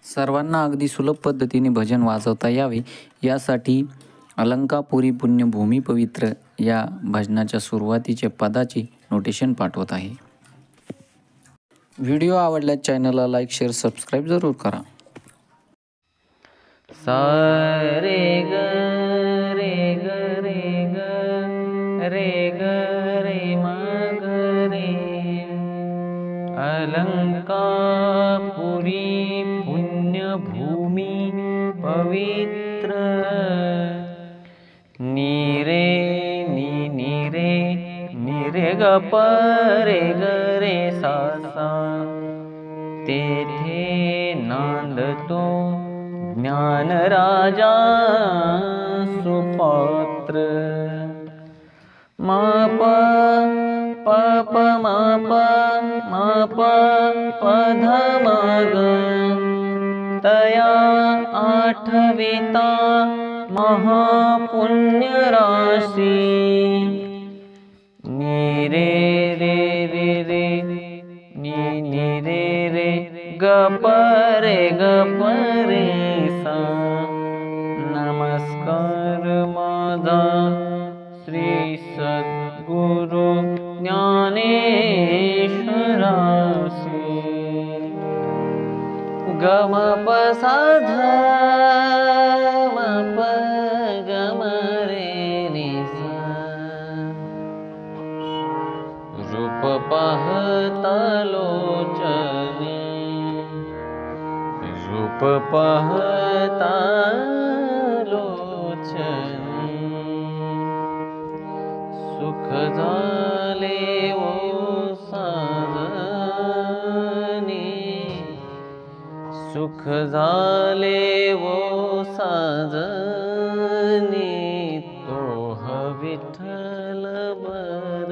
सर्वांना अगदी सुलभ पद्धतीने भजन वाजवता यावे यासाठी अलंकापुरी पुण्यभूमी पवित्र या भजनाच्या सुरुवातीचे पदाची नोटेशन पाठवत आहे. व्हिडिओ आवडल्यास चॅनलला लाईक, शेअर, सबस्क्राईब जरूर करा. सा रे ग रे ग रे ग रे ग रे म ग रे. अलंकापुरी पुण्यभूमी पवित्र. नी रे नी रे ग प रे ग रे सा सा. तेथे नांदतो ज्ञान राजा सुपात्र. मा प प प मा प प ध म ग. तया आठविता महापुण्य राशी. नी रे रे रे रे नी रे रे ग प रे ग प रे सा. नमस्कार माझा श्री सद्गुरु ज्ञानेश्वरासी. ग म प सा ध म प ग म रे नि सा. रूप पाहता लोचनी, रूप पाहता लोचनी. सुख झाले ओ साजनी, सुख झाले ओ साजनी. तो विठ्ठल बर,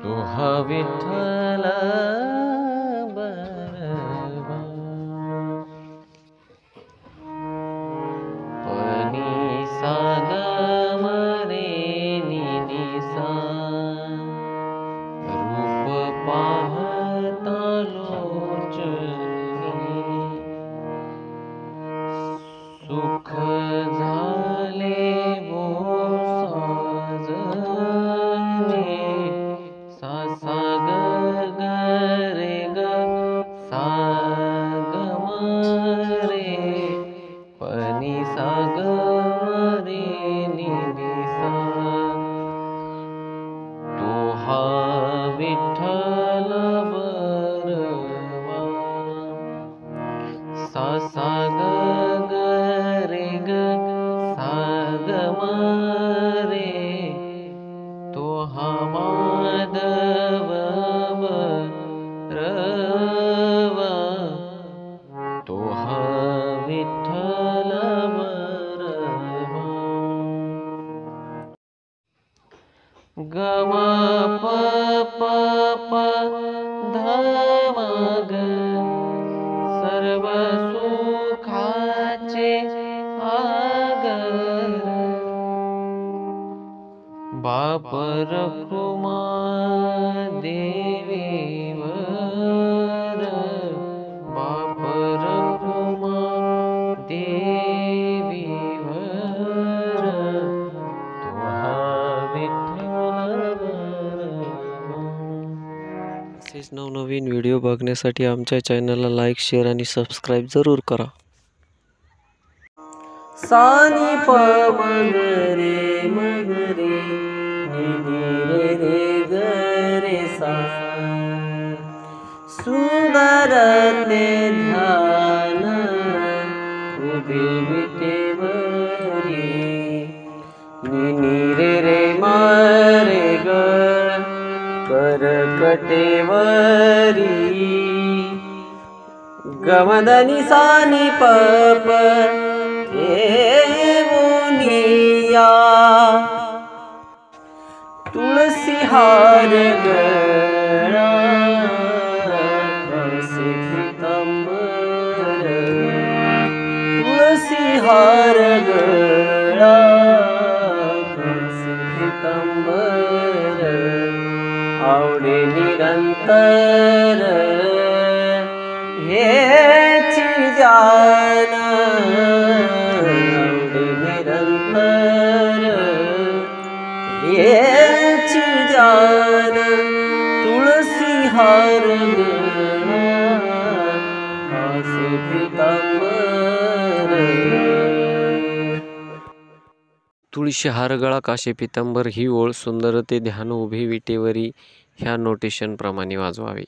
तो विठ्ठल बर. पनी सा ग म रे नि नि सा. रूप पाहता लोचनी, सुख झाले वो साजनी. सा सा ग ग रे ग सा ग म रे. पनी सा ग म रे नि नि सा. तो हा विठ्ठल बरवा. सा सा ग ग रे ग सा ग म रे. तो हा माधव बरवा. तो हा विठ्ठल बरवा. ग म प प प ध म ग. सर्व सुखाचे आगर. बाप रखुमा देवीवर, बाप रखुमा देवीवर. तो हा विठ्ठल बरवा. असेच नवनवीन व्हिडिओ बघण्यासाठी आमच्या चॅनलला लाईक, शेअर आणि सबस्क्राईब जरूर करा. सा नि प म ग रे म ग रे नि नि रे रे ग रे सा. सुंदर ते ध्यान उभे विटेवरी. नि नि रे रे म रे ग करकटेवरी. गमदनी सा नि प प येऊनिया. तुळसी हार गळा कसे पीतांबर. तुळसी हार गळा कसे पीतांबर. आवडे निरंतर हेची ध्यान निरंतर, हेची ध्यान तुळसी हार गण कासे पितांबर. तुळशी हार गळा काशे पितांबर ही ओळ सुंदर ते ध्यान उभे विटेवरी ह्या नोटेशन प्रमाणे वाजवावी.